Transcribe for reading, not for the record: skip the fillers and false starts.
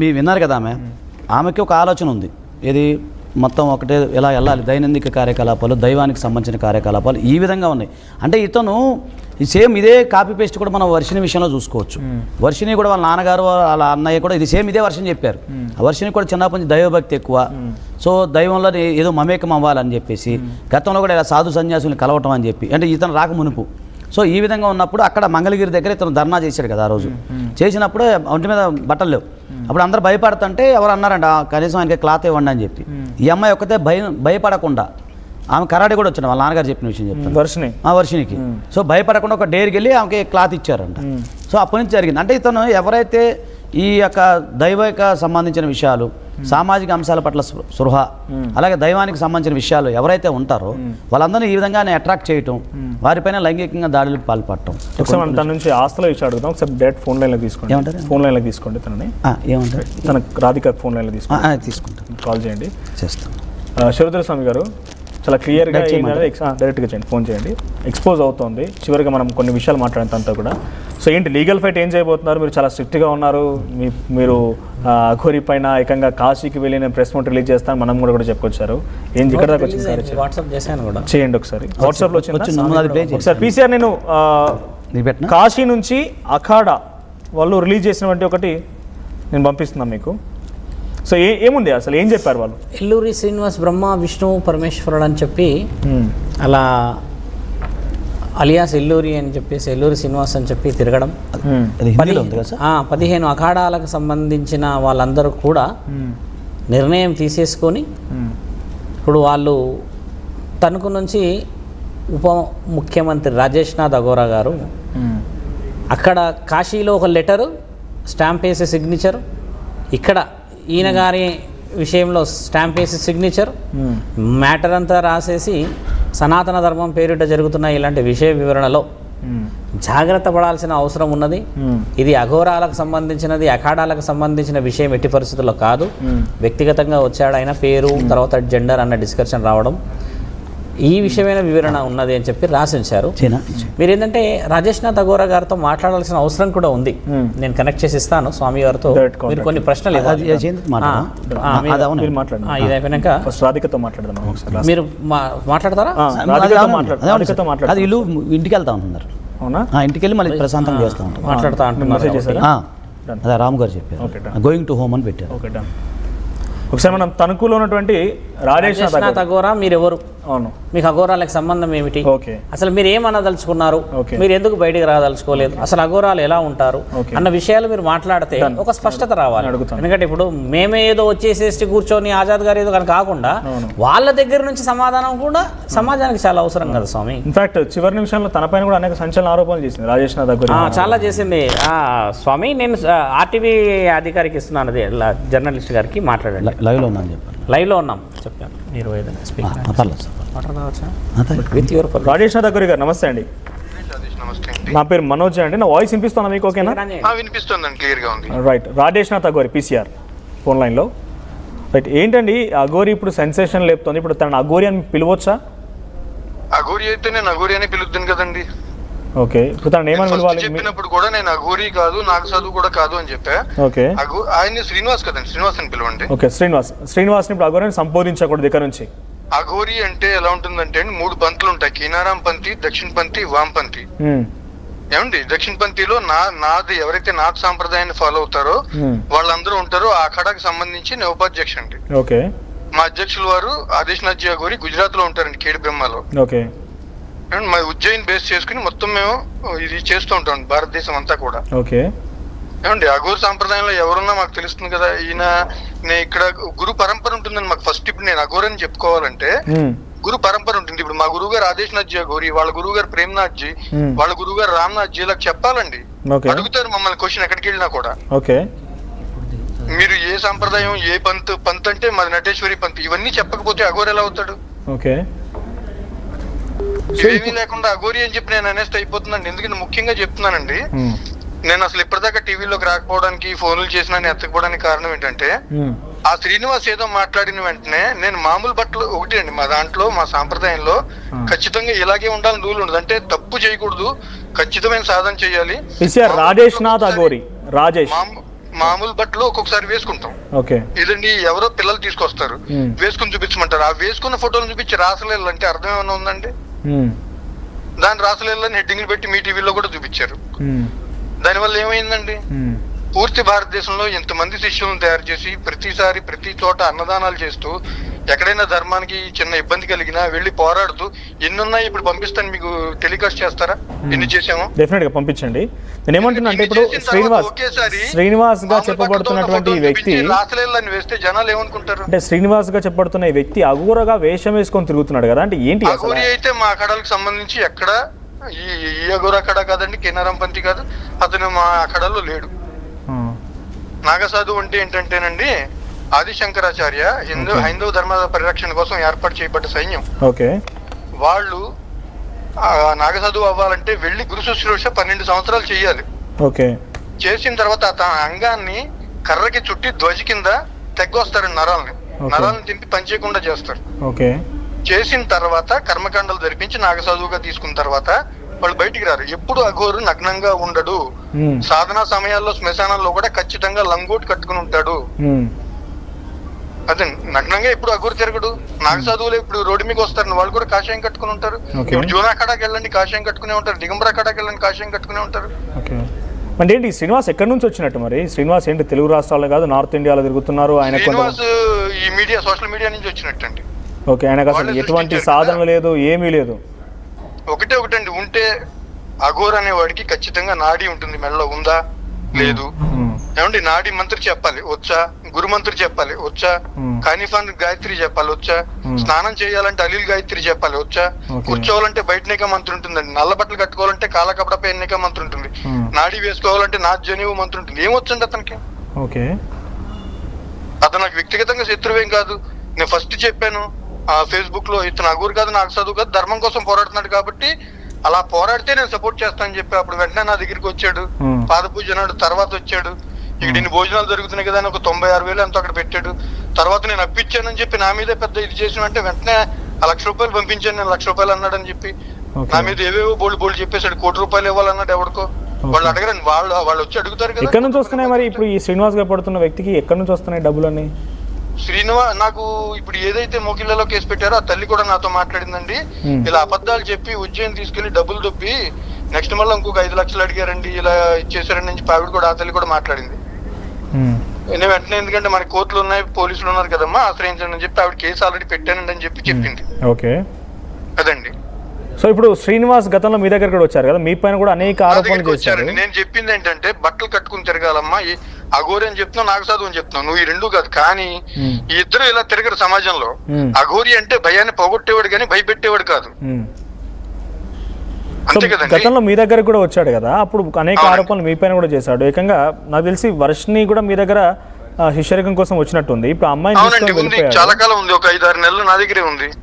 మీరు విన్నారు కదా ఆమెకి ఒక ఆలోచన ఉంది, ఏది మొత్తం ఒకటే ఎలా వెళ్ళాలి, దైనందిక కార్యకలాపాలు, దైవానికి సంబంధించిన కార్యకలాపాలు ఈ విధంగా ఉన్నాయి. అంటే ఇతను సేమ్ ఇదే కాపీ పేస్ట్ కూడా మనం వర్షిని విషయంలో చూసుకోవచ్చు. వర్షిని కూడా వాళ్ళ నాన్నగారు వాళ్ళ అన్నయ్య కూడా ఇది సేమ్ ఇదే వర్షం చెప్పారు. ఆ వర్షిని కూడా చిన్నప్పటి నుంచి దైవభక్తి ఎక్కువ, సో దైవంలో ఏదో మమేకం అవ్వాలని చెప్పేసి గతంలో కూడా ఇలా సాధు సన్యాసుల్ని కలవటం అని చెప్పి, అంటే ఇతను రాక మునుపు. సో ఈ విధంగా ఉన్నప్పుడు అక్కడ మంగళగిరి దగ్గర ఇతను ధర్నా చేశాడు కదా ఆ రోజు. చేసినప్పుడు ఒంటి మీద బట్టలు లేవు. అప్పుడు అందరూ భయపడుతుంటే ఎవరు అన్నారంట కనీసం ఆయనకి క్లాత్ ఇవ్వండి అని చెప్పి. ఈ అమ్మాయి ఒక్కతే భయపడకుండా, ఆమె కరాటే కూడా వచ్చింది వాళ్ళ నాన్నగారు చెప్పిన విషయం చెప్తాను వర్షినికి. సో భయపడకుండా ఒక డేర్కి వెళ్ళి ఆమెకి క్లాత్ ఇచ్చారంట. సో అప్పటి నుంచి జరిగింది. అంటే ఇతను ఎవరైతే ఈ యొక్క దైవిక సంబంధించిన విషయాలు, సామాజిక అంశాల పట్ల స్పృహ, అలాగే దైవానికి సంబంధించిన విషయాలు ఎవరైతే ఉంటారో వాళ్ళందరినీ ఈ విధంగా అట్రాక్ట్ చేయటం, వారిపైన లైంగికంగా దాడులకు పాల్పడటం. తన నుంచి ఆస్తుల విషయం అడుగుతాం. ఒకసారి డైరెక్ట్ ఫోన్ లైన్లో తీసుకోండి. ఏమంటారు? ఫోన్ లైన్లో తీసుకోండి. తనని ఏమంటారు? తన రాధిక ఫోన్ లైన్లో తీసుకోండి. తీసుకుంటాను. కాల్ చేయండి. చేస్తాను. శివరుద్ర స్వామి గారు చాలా క్లియర్గా డైరెక్ట్గా చేయండి, ఫోన్ చేయండి. ఎక్స్పోజ్ అవుతుంది. చివరిగా మనం కొన్ని విషయాలు మాట్లాడేంత కూడా. సో ఏంటి లీగల్ ఫైట్ ఏం చేయబోతున్నారు? మీరు చాలా స్ట్రిక్ట్గా ఉన్నారు. మీరు అఘోరి పైన ఏకంగా కాశీకి వెళ్ళి నేను ప్రెస్ నోట్ రిలీజ్ చేస్తాను మనం కూడా చెప్పుకొచ్చారు. ఏం ఇక్కడ దాకా వచ్చింది? వాట్సాప్ చేశాను కూడా. చేయండి ఒకసారి. వాట్సాప్లో వచ్చింది ఒకసారి. పీసీఆర్ నేను కాశీ నుంచి అఖాడా వాళ్ళు రిలీజ్ చేసినటువంటి ఒకటి నేను పంపిస్తున్నాను మీకు. సో ఏముంది అసలు, ఏం చెప్పారు వాళ్ళు? ఎల్లూరి శ్రీనివాస్ బ్రహ్మ విష్ణు పరమేశ్వరుడు అని చెప్పి అలా అలియాస్ ఎల్లూరి అని చెప్పేసి ఎల్లూరి శ్రీనివాస్ అని చెప్పి తిరగడం. 15 అఖాడాలకు సంబంధించిన వాళ్ళందరూ కూడా నిర్ణయం తీసేసుకొని ఇప్పుడు వాళ్ళు తణుకు నుంచి ఉప ముఖ్యమంత్రి రాజేష్నాథ్ అఘోరా గారు అక్కడ కాశీలో ఒక లెటరు స్టాంప్ వేసే సిగ్నేచర్, ఇక్కడ ఈయన గారి విషయంలో స్టాంప్ వేసి సిగ్నేచర్, మ్యాటర్ అంతా రాసేసి సనాతన ధర్మం పేరిట జరుగుతున్న ఇలాంటి విషయ వివరణలో జాగ్రత్త పడాల్సిన అవసరం ఉన్నది. ఇది అఘోరాలకు సంబంధించినది, అఖాడాలకు సంబంధించిన విషయం ఎట్టి పరిస్థితుల్లో కాదు. వ్యక్తిగతంగా వచ్చాడు ఆయన పేరు, తర్వాత జెండర్ అన్న డిస్కషన్ రావడం, ఈ విషయమైన వివరణ ఉన్నది అని చెప్పి రాసి ఉంచారు. మీరు ఏంటంటే రాజేష్నాథ్ అఘోరా గారితో మాట్లాడాల్సిన అవసరం కూడా ఉంది. నేను కనెక్ట్ చేసి ఇస్తాను స్వామి గారితో. మీరు కొన్ని ప్రశ్నలు ఇది అయిపోయినాక మీరు మాట్లాడతారా? అది ఇల్లు ఇంటికి వెళ్తా ఉంటున్నారు. ఇంటికి వెళ్ళి మళ్ళీ ప్రశాంతంగా చేస్తా ఉంటారు, మాట్లాడుతూ అంటున్నారు. అదే రామ్ గారు చెప్పారు, గోయింగ్ టు హోమ్ అని పెట్టారు. ఒకసారి మనం తణుకులో ఉన్నటువంటి రాజేష్నాథ్ అఘోరా మీరు ఎవరు? అవును, మీకు అఘోరాలకు సంబంధం ఏమిటి? అసలు మీరు ఏమనదలుచుకున్నారు? మీరు ఎందుకు బయటికి రాదలుచుకోలేదు? అసలు అఘోరాలు ఎలా ఉంటారు అన్న విషయాలు మీరు మాట్లాడితే ఒక స్పష్టత రావాలి. ఎందుకంటే ఇప్పుడు మేమే ఏదో వచ్చేసేసి కూర్చొని ఆజాద్ గారు ఏదో కానీ కాకుండా వాళ్ళ దగ్గర నుంచి సమాధానం కూడా సమాజానికి చాలా అవసరం కదా స్వామి. ఇన్ఫాక్ట్ చివరి నిమిషంలో తన పైన కూడా అనేక సంచలన ఆరోపణలు చేసింది రాజేష్నాథ్ అఘోరా. చాలా చేసింది స్వామి. నేను ఆర్టీవీ అధికారికి ఇస్తున్నాను, అది జర్నలిస్ట్ గారికి మాట్లాడండి. లైవ్లో ఉన్నాను చెప్పాను. లైవ్లో ఉన్నాం చెప్పాను. మీరు ఏదైనా రాజేష్నాథ్ అఘోరి గారు నమస్తే అండి. నా పేరు మనోజ్ అండి. నా వాయిస్ వినిపిస్తుందా మీకు? ఓకేనా? వినిపిస్తుందండి, క్లియర్గా ఉంది. రైట్. రాజేష్నాథ్ అఘోరి పీసీఆర్ ఫోన్ లైన్లో. రైట్. ఏంటండి అఘోరి ఇప్పుడు సెన్సేషన్ లేపుతుంది, ఇప్పుడు తన అఘోరి అని పిలవచ్చా? అఘోరి అయితే నేను అఘోరి అని పిలుద్దాను కదండి. ఓకే, ఇప్పుడు తను ఏమని పిలవాలి? చెప్పినప్పుడు కూడా నేను అఘోరి కాదు, నాకు చదువు కూడా కాదు అని చెప్పా. ఓకే, ఆయన శ్రీనివాస్ కదండి, శ్రీనివాస్ అని పిలవండి. ఓకే, శ్రీనివాస్ ఇప్పుడు అఘోరి అని సంబోధించకూడదు ఇక్కడ నుంచి. అఘోరి అంటే ఎలా ఉంటుందంటే 3 పంతులు ఉంటాయి, కీనారాం పంతి, దక్షిణ పంతి, వామపంతి. ఏమండి, దక్షిణ పంతిలో నాది ఎవరైతే నాథ్ సాంప్రదాయాన్ని ఫాలో అవుతారో వాళ్ళందరూ ఉంటారు. ఆ అఖాడాకి సంబంధించి నేను ఉపాధ్యక్ష అండి. ఓకే, మా అధ్యక్షుల వారు ఆదిశనాథ్ జీ అఘోరి గుజరాత్ లో ఉంటారండి, కేడి బ్రహ్మలో. ఓకే, మా ఉజ్జయిన్ బేస్ చేసుకుని మొత్తం మేము ఇది చేస్తూ ఉంటాం భారతదేశం అంతా కూడా. ఓకే, ఏమండి అఘోరి సాంప్రదాయంలో ఎవరున్నా మాకు తెలుస్తుంది కదా. నేను ఇక్కడ గురు పరంపర ఉంటుందని మాకు ఫస్ట్. ఇప్పుడు నేను అఘోరి అని చెప్పుకోవాలంటే గురు పరంపర ఉంటుంది. ఇప్పుడు మా గురువు గారు ఆదేశ్నాథ్ జీ అఘోరి, వాళ్ళ గురువు గారు ప్రేమ్నాథ్ జీ, వాళ్ళ గురువు గారు రామ్నాథ్ జీ, ఇలా చెప్పాలండి. అడుగుతారు మమ్మల్ని క్వశ్చన్ ఎక్కడికి వెళ్ళినా కూడా. ఓకే, మీరు ఏ సాంప్రదాయం, ఏ పంత్ అంటే మాది నటేశ్వరి పంత్, ఇవన్నీ చెప్పకపోతే అఘోరి ఎలా అవుతాడు? ఓకే, ఇవేమీ లేకుండా అఘోరి అని చెప్పి నేను అనేస్తే అయిపోతుందండి. ఎందుకంటే ముఖ్యంగా చెప్తున్నానండి, నేను అసలు ఇప్పటిదాకా టీవీలోకి రాకపోవడానికి, ఫోన్లు చేసినా ఎత్తకపోవడానికి కారణం ఏంటంటే ఆ శ్రీనివాస్ ఏదో మాట్లాడిన వెంటనే నేను మామూలు బట్టలు ఒకటి అండి, మా దాంట్లో మా సాంప్రదాయంలో ఖచ్చితంగా ఇలాగే ఉండాలని రూల్ ఉండదు. అంటే తప్పు చేయకూడదు, ఖచ్చితమైన సాధన చేయాలి. రాజేష్నాథ్ అఘోరి మామూలు బట్టలు ఒక్కొక్కసారి వేసుకుంటాం. ఓకే. ఇదండి ఎవరో పిల్లలు తీసుకొస్తారు, వేసుకుని చూపించమంటారు. ఆ వేసుకున్న ఫోటోలు చూపించి రాసలేదు అంటే అర్థం ఏమైనా ఉందండి? దాని రాసలేదని హెడ్డింగ్ పెట్టి మీ టీవీలో కూడా చూపించారు. దానివల్ల ఏమైందండి? పూర్తి భారతదేశంలో ఎంతమంది శిష్యులను తయారు చేసి ప్రతిసారి ప్రతి చోట అన్నదానాలు చేస్తూ ఎక్కడైనా ధర్మానికి చిన్న ఇబ్బంది కలిగినా వెళ్ళి పోరాడుతూ ఎన్నున్నాయి. ఇప్పుడు పంపిస్తాను, మీకు టెలికాస్ట్ చేస్తారా ఎన్ని చేసామో? డెఫినెట్ గా పంపించండి. నేను ఏమంటున్నా అంటే ఇప్పుడు శ్రీనివాస్ గా చెప్పబడుతున్నటువంటి ఈ వ్యక్తి రాసలేదని వేస్తే జనాలు ఏమనుకుంటారు? అంటే శ్రీనివాస్ గా చెప్పబడుతున్న ఈ వ్యక్తి అఘోరగా వేషం వేసుకొని తిరుగుతున్నాడు కదా, అంటే ఏంటి? అఘోరి అయితే మా అఖాడాలకు సంబంధించి ఎక్కడ ఈ అఘోర అఖాడా కాదండి, కేనారాం పంతి కాదు, అతను మా అఖాడాలో లేడు. నాగసాధు అంటే ఏంటంటేనండి, ఆదిశంకరాచార్య హైందవ ధర్మ పరిరక్షణ కోసం ఏర్పాటు చేయబడ్డ సైన్యం. ఓకే. వాళ్ళు నాగసాధు అవ్వాలంటే వెళ్ళి గురు శుశ్రూష 12 సంవత్సరాలు చేయాలి. ఓకే. చేసిన తర్వాత తన అంగాన్ని కర్రకి చుట్టి ధ్వజ కింద తెగ్గొస్తారండి, నరాలను తింపి పనిచేయకుండా చేస్తారు. ఓకే. చేసిన తర్వాత కర్మకాండలు జరిపించి నాగసాధువుగా తీసుకున్న తర్వాత వాళ్ళు బయటికి రారు. ఎప్పుడు అఘోరు నగ్నంగా ఉండడు. సాధనా సమయాల్లో శ్మశానాల్లో కూడా ఖచ్చితంగా లంగోట్ కట్టుకుని ఉంటాడు. అదే నగ్నంగా ఇప్పుడు అఘోరు తిరగడు. నాగసాధువులు ఇప్పుడు రోడ్డు మీకు వస్తారు, వాళ్ళు కూడా కాషాయం కట్టుకుని ఉంటారు. ఇప్పుడు జూనా అఖాడాకి వెళ్ళండి కాషాయం కట్టుకునే ఉంటారు, దిగంబర అఖాడాకి వెళ్ళండి కాషాయం కట్టుకునే ఉంటారు. అంటే ఏంటి శ్రీనివాస్ ఎక్కడి నుంచి వచ్చినట్టు? మరి శ్రీనివాస్ ఏంటి తెలుగు రాష్ట్రాల్లో కాదు నార్త్ ఇండియాలో తిరుగుతున్నారు ఆయన? శ్రీనివాస్ ఈ మీడియా సోషల్ మీడియా నుంచి వచ్చినట్టు అండి. ఓకే. ఆయనకు అసలు ఎటువంటి సాధన లేదు, ఏమీ లేదు. ఒకటండి, ఉంటే అఘోర్ అనేవాడికి ఖచ్చితంగా నాడి ఉంటుంది. మెడలో ఉందా? లేదు. ఏమండి, నాడి మంత్రి చెప్పాలి వచ్చా, గురు మంత్రి చెప్పాలి వచ్చా, కానిఫాన్ గాయత్రి చెప్పాలి వచ్చా, స్నానం చేయాలంటే అలీల్ గాయత్రి చెప్పాలి వచ్చా, కూర్చోవాలంటే బయటనేక మంత్రి ఉంటుందండి, నల్ల బట్టలు కట్టుకోవాలంటే కాలకపడపై ఎన్నిక మంత్రి ఉంటుంది, నాడి వేసుకోవాలంటే నాథ్ జనీవు మంత్రి ఉంటుంది. ఏమొచ్చండి అతనికి? ఓకే. అతను నాకు వ్యక్తిగతంగా శత్రువేం కాదు. నేను ఫస్ట్ చెప్పాను ఫేస్బుక్ లో, ఇతను అఘోర్ కాదు, నాకు చదువు కాదు, ధర్మం కోసం పోరాడుతున్నాడు కాబట్టి అలా పోరాడితే నేను సపోర్ట్ చేస్తానని చెప్పి అప్పుడు వెంటనే నా దగ్గరికి వచ్చాడు. పాద పూజ నాడు తర్వాత వచ్చాడు. ఇక్కడ ఇన్ని భోజనాలు జరుగుతున్నాయి కదా అని ఒక 96,000 ఎంతో అక్కడ పెట్టాడు. తర్వాత నేను అప్పించానని చెప్పి నా మీద పెద్ద ఇది చేసిన అంటే వెంటనే ₹1,00,000 పంపించాను. నేను ₹1,00,000 అన్నాడని చెప్పి నా మీద ఏవేవో బోల్డ్ చెప్పేశాడు. ₹1,00,000 ఇవ్వాలన్నాడు ఎవరికో. వాళ్ళు అడగరండి, వాళ్ళు వచ్చి అడుగుతారు కదా. ఎక్కడి నుంచి వస్తున్నాయి మరి ఇప్పుడు ఈ శ్రీనివాస్ గా పడుతున్న వ్యక్తికి ఎక్కడి నుంచి వస్తున్నాయి డబ్బులన్నీ? నాకు ఇప్పుడు ఏదైతే మోకిళ్లలో కేసు పెట్టారో ఆ తల్లి కూడా నాతో మాట్లాడిందండి. ఇలా అబద్ధాలు చెప్పి ఉజ్జయిని తీసుకెళ్లి డబ్బులు దొబ్బి నెక్స్ట్ మళ్ళీ ఇంకొక 5 లక్షలు అడిగారండి, ఇలా ఇచ్చేసారండి అని చెప్పి ఆవిడ కూడా, ఆ తల్లి కూడా మాట్లాడింది. నేను వెంటనే, ఎందుకంటే మన కోర్టులు ఉన్నాయి, పోలీసులు ఉన్నారు కదమ్మా, ఆశ్రయించండి అని చెప్పి ఆవిడ కేసు ఆల్రెడీ పెట్టానండి అని చెప్పి చెప్పింది. ఓకే. అదండి. సో ఇప్పుడు శ్రీనివాస్ గతంలో మీ దగ్గర కూడా వచ్చారు కదా, మీ పైన కూడా అనేక ఆరోపణలు చేశారు. నేను చెప్పింది ఏంటంటే బట్టలు కట్టుకుని తిరగాలమ్మా, అఘోరి అని చెప్తున్నావు, నాగసాధు అని చెప్తున్నావు, నువ్వు ఈ రెండు కాదు. కానీ ఈ ఇద్దరు ఇలా తిరగరు సమాజంలో. అఘోరి అంటే భయాన్ని పోగొట్టేవాడు కానీ భయపెట్టేవాడు కాదు. అంతే కదండి. గతంలో మీ దగ్గర కూడా వచ్చాడు కదా, అప్పుడు అనేక ఆరోపణలు మీ పైన కూడా చేశాడు. ఏకంగా నాకు తెలిసి వర్షిని కూడా మీ దగ్గర శిష్యరికం కోసం వచ్చినట్టుంది. ఇప్పుడు అమ్మాయి చాలా కాలం ఉంది, ఒక 5-6 నెలలు నా దగ్గరే ఉంది.